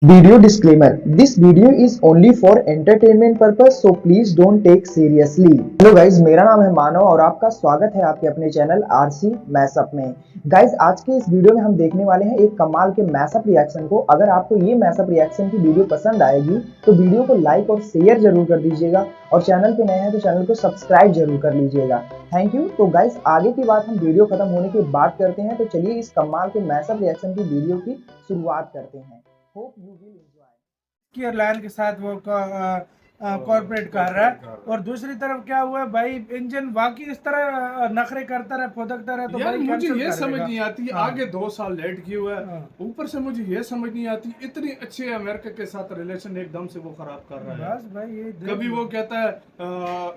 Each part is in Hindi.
Video disclaimer: This video is only for entertainment purpose, so please don't take seriously. Hello guys, मेरा नाम है मानव और आपका स्वागत है आपके अपने चैनल आरसी मैशअप में। गाइज, आज के इस वीडियो में हम देखने वाले हैं एक कमाल के मैशअप रिएक्शन को। अगर आपको ये मैशअप रिएक्शन की वीडियो पसंद आएगी तो वीडियो को लाइक और शेयर जरूर कर दीजिएगा और चैनल पे नए हैं तो चैनल को सब्सक्राइब जरूर कर लीजिएगा। Thank you. तो गाइज, आगे की बात हम वीडियो खत्म होने के बाद करते हैं, तो चलिए इस कमाल के मैशअप रिएक्शन की वीडियो की शुरुआत करते हैं। Hope you will enjoy. Airline के साथ वो कॉर्पोरेट कर रहा है और दूसरी तरफ क्या हुआ है भाई, इंजन वाकई इस तरह नखरे करता रहे, फुदकता रहे, तो यार भाई मुझे ये समझ नहीं आती। हाँ। आगे 2 साल लेट किया हुआ है। हाँ। ऊपर से मुझे ये समझ नहीं आती, इतनी अच्छे अमेरिका के साथ रिलेशन एकदम से वो खराब कर रहा है। बस भाई ये कभी वो कहता है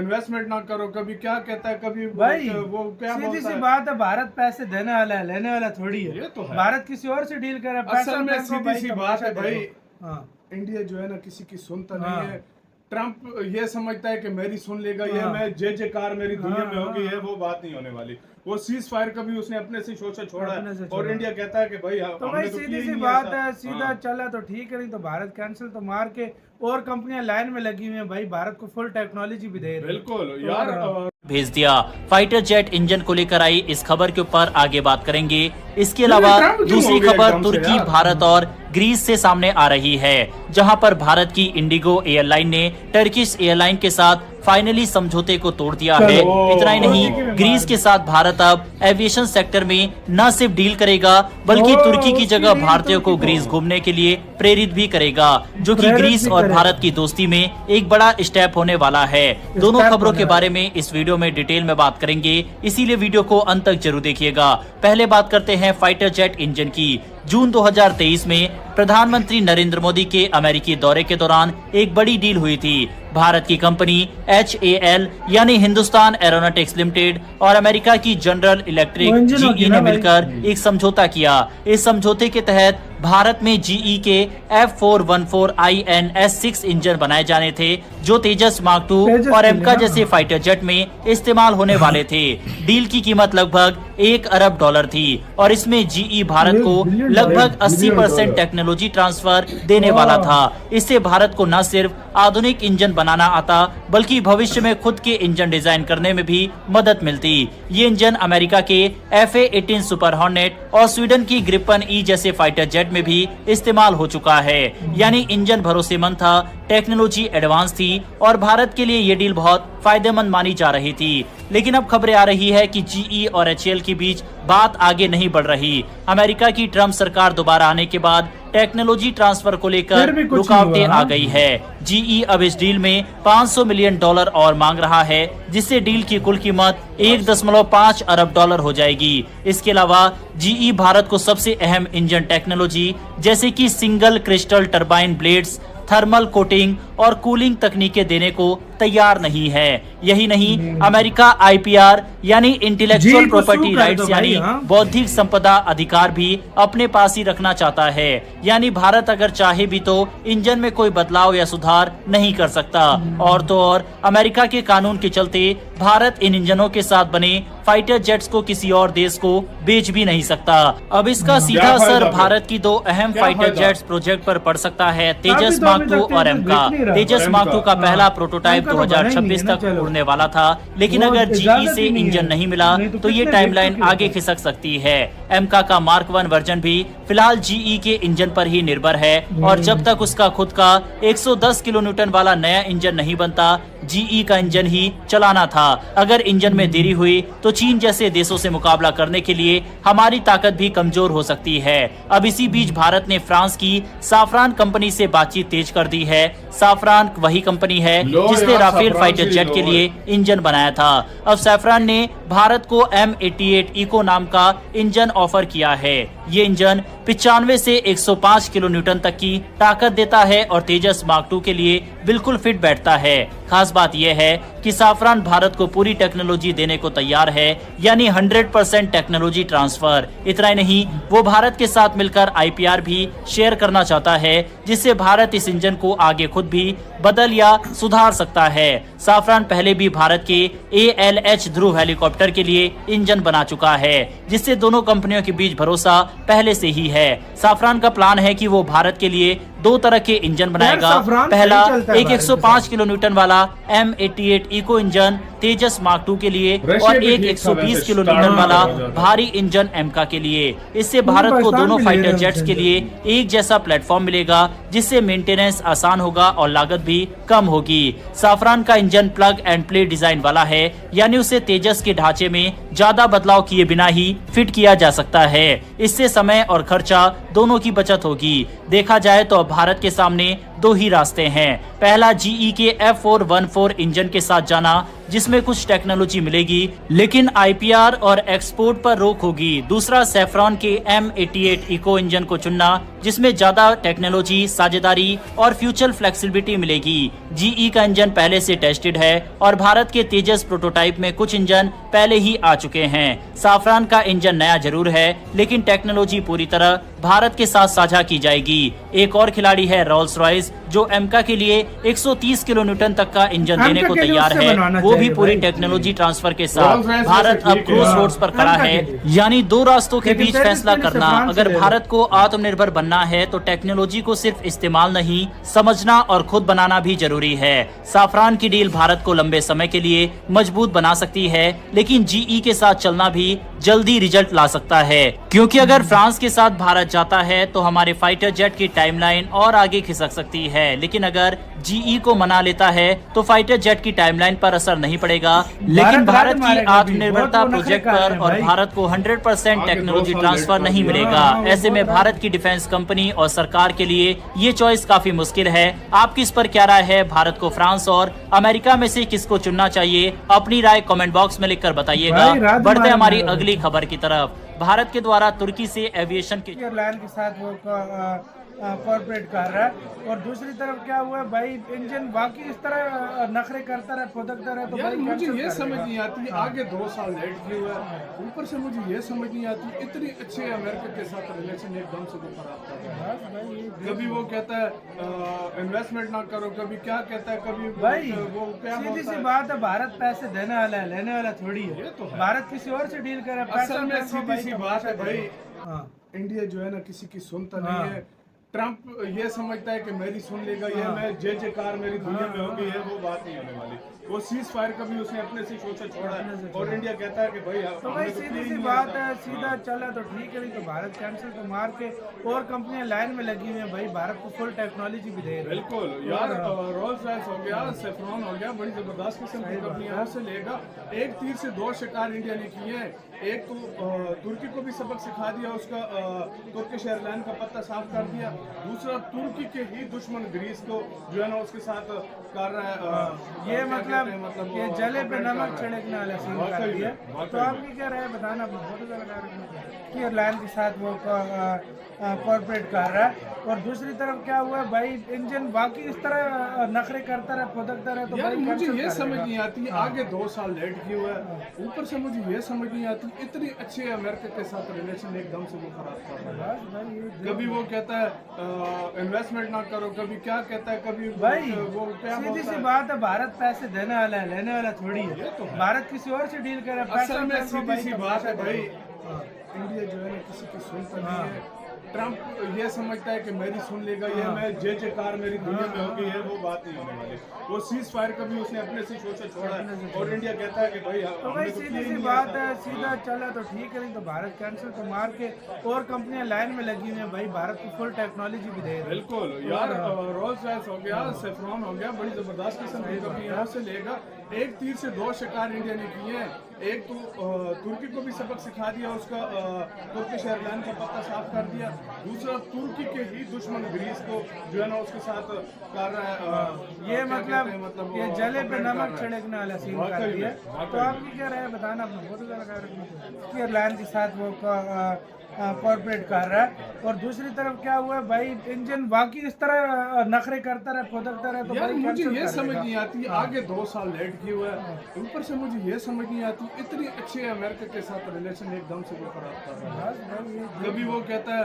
इन्वेस्टमेंट ना करो, कभी क्या कहता है, कभी भाई वो क्या सीधी बोलता सी है। बात है, भारत पैसे देने वाला है, लेने वाला थोड़ी है। ये तो है। भारत किसी और से डील कर रहा है। असल में सीधी सी बात है भाई, हाँ। इंडिया जो है ना किसी की सुनता हाँ। नहीं है। ट्रम्प ये समझता है कि मेरी सुन लेगा, ये हाँ। मैं जय जयकार मेरी दुनिया में होगी, हाँ। है वो बात नहीं होने वाली। वो सीज फायर कभी उसने अपने से सोचा छोड़ा अपने से है और छोड़ा। इंडिया कहता है कि भाई तो हमने भाई तो सीधी किया ही सी नहीं बात ऐसा। है, सीधा हाँ। चला तो ठीक है, नहीं तो भारत कैंसिल तो मार के और कंपनियां लाइन में लगी हुई हैं भाई, भारत को फुल टेक्नोलॉजी भी दे रही है। बिल्कुल यार। भेज दिया। फाइटर जेट इंजन को लेकर आई इस खबर के ऊपर आगे बात करेंगे। इसके अलावा ट्रम्प क्यों दूसरी हो गया खबर एकदम से तुर्की, यार? भारत और ग्रीस से सामने आ रही है, जहां पर भारत की इंडिगो एयरलाइन ने टर्किश एयरलाइन के साथ फाइनली समझौते को तोड़ दिया है। इतना ही नहीं, ग्रीस के साथ भारत अब एविएशन सेक्टर में न सिर्फ डील करेगा बल्कि तुर्की की जगह भारतीयों को ग्रीस घूमने के लिए प्रेरित भी करेगा, जो कि ग्रीस और भारत की दोस्ती में एक बड़ा स्टेप होने वाला है। दोनों खबरों के बारे में इस वीडियो में डिटेल में बात करेंगे, इसीलिए वीडियो को अंत तक जरूर देखिएगा। पहले बात करते हैं फाइटर जेट इंजन की। जून 2023 में प्रधानमंत्री नरेंद्र मोदी के अमेरिकी दौरे के दौरान एक बड़ी डील हुई थी। भारत की कंपनी HAL यानी हिंदुस्तान एरोनॉटिक्स लिमिटेड और अमेरिका की जनरल इलेक्ट्रिक GE ने मिलकर एक समझौता किया। इस समझौते के तहत भारत में GE के F414INS6 इंजन बनाए जाने थे, जो तेजस मार्क 2 और एमका जैसे फाइटर जेट में इस्तेमाल होने वाले थे। डील की कीमत लगभग $1 अरब थी और इसमें GE भारत को लगभग 80% टेक्नोलॉजी ट्रांसफर देने वाला था। इससे भारत को न सिर्फ आधुनिक इंजन बनाना आता बल्कि भविष्य में खुद के इंजन डिजाइन करने में भी मदद मिलती। ये इंजन अमेरिका के FA-18 सुपर हॉर्नेट और स्वीडन की ग्रिपन E जैसे फाइटर जेट में भी इस्तेमाल हो चुका है। यानी इंजन भरोसेमंद था, टेक्नोलॉजी एडवांस थी और भारत के लिए ये डील बहुत फायदेमंद मानी जा रही थी। लेकिन अब खबरें आ रही है कि GE और HAL के बीच बात आगे नहीं बढ़ रही। अमेरिका की ट्रम्प सरकार दोबारा आने के बाद टेक्नोलॉजी ट्रांसफर को लेकर रुकावटें आ गई है। GE अब इस डील में $500 मिलियन और मांग रहा है, जिससे डील की कुल कीमत $1.5 अरब हो जाएगी। इसके अलावा GE भारत को सबसे अहम इंजन टेक्नोलॉजी जैसे कि single crystal turbine blades, thermal coating और कूलिंग तकनीकें देने को तैयार नहीं है। यही नहीं, अमेरिका IPR यानी इंटेलेक्चुअल प्रॉपर्टी राइट्स यानी बौद्धिक संपदा अधिकार भी अपने पास ही रखना चाहता है। यानी भारत अगर चाहे भी तो इंजन में कोई बदलाव या सुधार नहीं कर सकता। और तो और अमेरिका के कानून के चलते भारत इन इंजनों के साथ बने फाइटर जेट्स को किसी और देश को बेच भी नहीं सकता। अब इसका सीधा असर भारत की 2 अहम फाइटर जेट्स प्रोजेक्ट पर पड़ सकता है, तेजस मार्क 2 और एमका। तेजस मार्क 2 का पहला प्रोटोटाइप 2026 तक उड़ने वाला था, लेकिन अगर GE से इंजन नहीं मिला तो ये टाइमलाइन आगे खिसक सकती है। एमका का मार्क 1 वर्जन भी फिलहाल GE के इंजन पर ही निर्भर है और जब तक उसका खुद का 110 किलोन्यूटन वाला नया इंजन नहीं बनता, GE का इंजन ही चलाना था। अगर इंजन में देरी हुई तो चीन जैसे देशों से मुकाबला करने के लिए हमारी ताकत भी कमजोर हो सकती है। अब इसी बीच भारत ने फ्रांस की साफरान कंपनी से बातचीत तेज कर दी है। साफरान वही कंपनी है जिसने राफेल फाइटर जेट के लिए इंजन बनाया था। अब साफरान ने भारत को M88 इको नाम का इंजन ऑफर किया है। ये इंजन 95 से 105 किलोन्यूटन तक की ताकत देता है और तेजस मार्क 2 के लिए बिल्कुल फिट बैठता है। खास बात यह है कि साफरान भारत को पूरी टेक्नोलॉजी देने को तैयार है, यानी 100% टेक्नोलॉजी ट्रांसफर। इतना ही नहीं, वो भारत के साथ मिलकर IPR भी शेयर करना चाहता है, जिससे भारत इस इंजन को आगे खुद भी बदल या सुधार सकता है। साफरान पहले भी भारत के ALH ध्रुव हेलीकॉप्टर के लिए इंजन बना चुका है, जिससे दोनों कंपनियों के बीच भरोसा पहले से ही है। साफरान का प्लान है कि वो भारत के लिए 2 तरह के इंजन बनाएगा। साफरान पहला सही चलता है एक भारत 105 किलो न्यूटन वाला M88 इको इंजन तेजस मार्क 2 के लिए और एक 120 किलो न्यूटन वाला भारी इंजन एमका के लिए। इससे भारत को दोनों फाइटर जेट्स के लिए एक जैसा प्लेटफॉर्म मिलेगा, जिससे मेंटेनेंस आसान होगा और लागत भी कम होगी। साफरान का engine plug and play design वाला है, यानी उसे तेजस के ढांचे में ज्यादा बदलाव किए बिना ही फिट किया जा सकता है। इससे समय और खर्चा दोनों की बचत होगी। देखा जाए तो अब भारत के सामने 2 ही रास्ते हैं। पहला GE के F414 इंजन के साथ जाना, जिसमें कुछ टेक्नोलॉजी मिलेगी लेकिन IPR और एक्सपोर्ट पर रोक होगी। दूसरा सैफरॉन के M88 इको इंजन को चुनना, जिसमें ज्यादा टेक्नोलॉजी, साझेदारी और फ्यूचर फ्लेक्सिबिलिटी मिलेगी। GE का इंजन पहले से टेस्टेड है और भारत के तेजस प्रोटोटाइप में कुछ इंजन पहले ही आ चुके हैं। साफरान का इंजन नया जरूर है, लेकिन टेक्नोलॉजी पूरी तरह भारत के साथ साझा की जाएगी। एक और खिलाड़ी है रोल्स रॉयस, जो एमका के लिए 130 किलो न्यूटन तक का इंजन देने को तैयार है। वो भी पूरी टेक्नोलॉजी ट्रांसफर के साथ। भारत अब क्रॉस रोड्स पर खड़ा है, यानी 2 रास्तों के बीच फैसला करना। अगर भारत को आत्मनिर्भर बनना है तो टेक्नोलॉजी को सिर्फ इस्तेमाल नहीं, समझना और खुद बनाना भी जरूरी है। साफरान की डील भारत को लंबे समय के लिए मजबूत बना सकती है, लेकिन GE के साथ चलना भी जल्दी रिजल्ट ला सकता है, क्योंकि अगर फ्रांस के साथ भारत जाता है तो हमारे फाइटर जेट की टाइमलाइन और आगे खिसक सकती है। लेकिन अगर GE को मना लेता है तो फाइटर जेट की टाइमलाइन पर असर नहीं पड़ेगा, लेकिन भारत की आत्मनिर्भरता प्रोजेक्ट पर और भारत को 100% टेक्नोलॉजी ट्रांसफर नहीं मिलेगा। ऐसे में भारत की डिफेंस कंपनी और सरकार के लिए ये चॉइस काफी मुश्किल है। आपकी इस पर क्या राय है? भारत को फ्रांस और अमेरिका में से किसको चुनना चाहिए? अपनी राय कमेंट बॉक्स में लिखकर बताइएगा। बढ़ते हमारी अगली खबर की तरफ। भारत के द्वारा तुर्की से एविएशन के एयरलाइन के साथ वो कॉर्पोरेट कर रहा है, और दूसरी तरफ क्या हुआ है भाई, इंजन बाकी इस तरह नखरे करता रहे, फुदकता रहे, तो यार भाई मुझे cancel ये कर समझ देगा। नहीं आती आगे 2 साल लेट क्यों है। ऊपर से मुझे ये समझ नहीं आती इतनी अच्छे अमेरिका के साथ रिलेशन एकदम से वो खराब कर रहा है। बस भाई ये कभी वो कहता है इन्वेस्टमेंट ना करो, कभी क्या कहता है, कभी भाई वो क्या सीधी बोलता सी है। बात है, भारत पैसे देने वाला है, लेने वाला थोड़ी ये है। तो है। भारत किसी और से डील करे, असल में सीधी सी बात है भाई, हाँ। इंडिया जो है ना किसी की सुनता हाँ। नहीं है। ट्रम्प ये समझता है कि मेरी सुन लेगा, ये हाँ। मैं जय कार मेरी दुनिया में होगी, है वो बात नहीं होने वाली। वो सीज फायर कभी उसने अपने से सोचा छोड़ा है, और इंडिया कहता है कि भाई तो भाई सीधी सी बात है, सीधा चला तो ठीक है, नहीं तो भारत कैंसिल तो मार के और कंपनियां लाइन में लगी हुई हैं भाई, भारत को फुल टेक्नोलॉजी भी दे रही है। बिल्कुल यार, रोल्स रॉयस हो गया, सेफ्रॉन हो गया, बड़ी जबरदस्त किस्म की कंपनियां से लेगा। एक तीर से 2 शिकार इंडिया ने किए हैं। एक तो तुर्की को भी सबक सिखा दिया, उसका तुर्किश एयरलाइन का पत्ता साफ कर दिया। दूसरा तुर्की के ही दुश्मन ग्रीस को जो है ना उसके साथ कर रहा है। ये मतलब ये जले पे नमक छिड़कने वाला सीन कर दिया। तो आपकी क्या राय बताना, कि एयरलाइन के साथ वो कॉर्पोरेट कर रहा है, और दूसरी तरफ क्या हुआ है भाई, इंजन बाकी इस तरह नखरे करता रहे, फुदकता रहे, तो यार भाई मुझे cancel ये कर समझ देगा। नहीं आती आगे 2 साल लेट क्यों है। ऊपर से मुझे ये समझ नहीं आती इतनी अच्छे अमेरिका के साथ रिलेशन एकदम से वो खराब कर रहा है। बस भाई ये कभी वो कहता है इन्वेस्टमेंट ना करो, कभी क्या कहता है, कभी भाई वो क्या सीधी बोलता सी है। बात है, भारत पैसे देने वाला है, लेने वाला थोड़ी ये है। तो है। भारत किसी और से डील करे, असल में सीधी सी बात है भाई, हाँ। इंडिया जो है ना किसी की सुनता हाँ। नहीं है। ट्रम्प ये समझता है कि मेरी सुन लेगा, ये हाँ। मैं जय कार मेरी दुनिया में होगी, है वो बात नहीं होने वाली। वो सीज फायर कभी उसने अपने से सोचा छोड़ा है, और इंडिया कहता है कि भाई तो भाई सीधी सी बात है, सीधा चला तो ठीक है, नहीं तो भारत कैंसिल तो मार के और कंपनियां लाइन में लगी हुई हैं भाई, भारत को फुल टेक्नोलॉजी भी दे रही है। बिल्कुल यार, रोल्स रॉयस हो गया, सेफ्रॉन हो गया, बड़ी जबरदस्त किस्म की कंपनियां से लेगा। एक तीर से 2 शिकार इंडिया ने किए हैं। एक तो तुर्की को भी सबक सिखा दिया, उसका तुर्किश एयरलाइन का पत्ता साफ कर दिया। दूसरा तुर्की के ही दुश्मन ग्रीस को जो है ना उसके साथ कर रहा है। ये मतलब ये वो जले पे ऑपरेट नमक कर रहा है। छिड़कने वाला सीन वाकई कर में, दिया। वाकई तो में। आपकी क्या राय बताना, अपना बहुत एयरलाइन के साथ वो कॉर्पोरेट कर रहा है, और दूसरी तरफ क्या हुआ है भाई, इंजन बाकी इस तरह नखरे करता रहे, फुदकता रहे, तो यार भाई मुझे cancel ये कर समझ देगा। नहीं आती हाँ। आगे 2 साल लेट क्यों है। ऊपर से मुझे ये समझ नहीं आती इतनी अच्छे अमेरिका के साथ रिलेशन एकदम से वो खराब कर रहा है। बस भाई ये कभी वो कहता है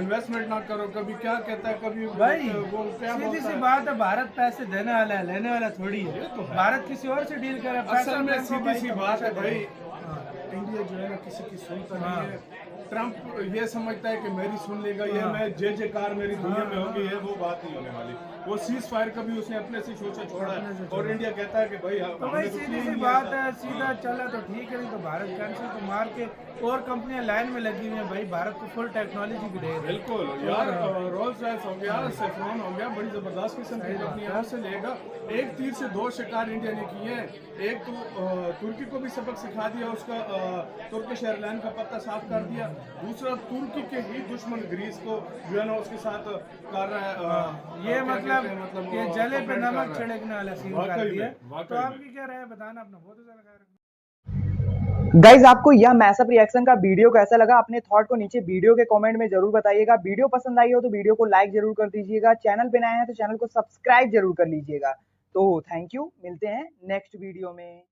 इन्वेस्टमेंट ना करो, कभी क्या कहता है, कभी भाई वो क्या सीधी बोलता सी है। बात है, भारत पैसे देने वाला है, लेने वाला थोड़ी ये है। तो है। भारत किसी और से डील करे, असल में सीधी सी बात है भाई, हाँ। इंडिया लिए जो है ना किसी की सुनता नहीं है। ट्रम्प ये समझता है कि मेरी सुन लेगा, ये मैं जय मेरी दुनिया में होगी, है वो बात नहीं होने वाली। वो सीज फायर कभी उसने अपने से सोचा छोड़ा है और इंडिया कहता है कि भाई तो भाई सीधी सी बात है, सीधा चला तो ठीक है, नहीं तो भारत कैंसिल तो मार के और कंपनियां लाइन में लगी हुई हैं भाई, भारत को फुल टेक्नोलॉजी भी दे। बिल्कुल यार, रोल्स रॉयस हो गया, सेफ्रॉन हो गया, बड़ी जबरदस्त किस्म की कंपनी यहाँ से लेगा। एक तीर से दो शिकार इंडिया ने किए हैं। एक तो तुर्की को भी सबक सिखा दिया, उसका तुर्किश एयरलाइन का पत्ता साफ कर दिया। दूसरा तुर्की के ही दुश्मन ग्रीस को जो है ना उसके साथ कर रहा है, ये मतलब ये जले पे नमक छिड़कने वाला सीन कर दिया। तो आपकी क्या राय है बताना अपना, बहुत ज़्यादा ख्याल रखना। गाइज आपको यह मैसअप रिएक्शन का वीडियो कैसा लगा, अपने थॉट को नीचे वीडियो के कमेंट में जरूर बताइएगा। वीडियो पसंद आई हो तो वीडियो को लाइक जरूर कर दीजिएगा, चैनल पे नए हैं तो चैनल को सब्सक्राइब जरूर कर लीजिएगा। तो थैंक यू, मिलते हैं नेक्स्ट वीडियो में।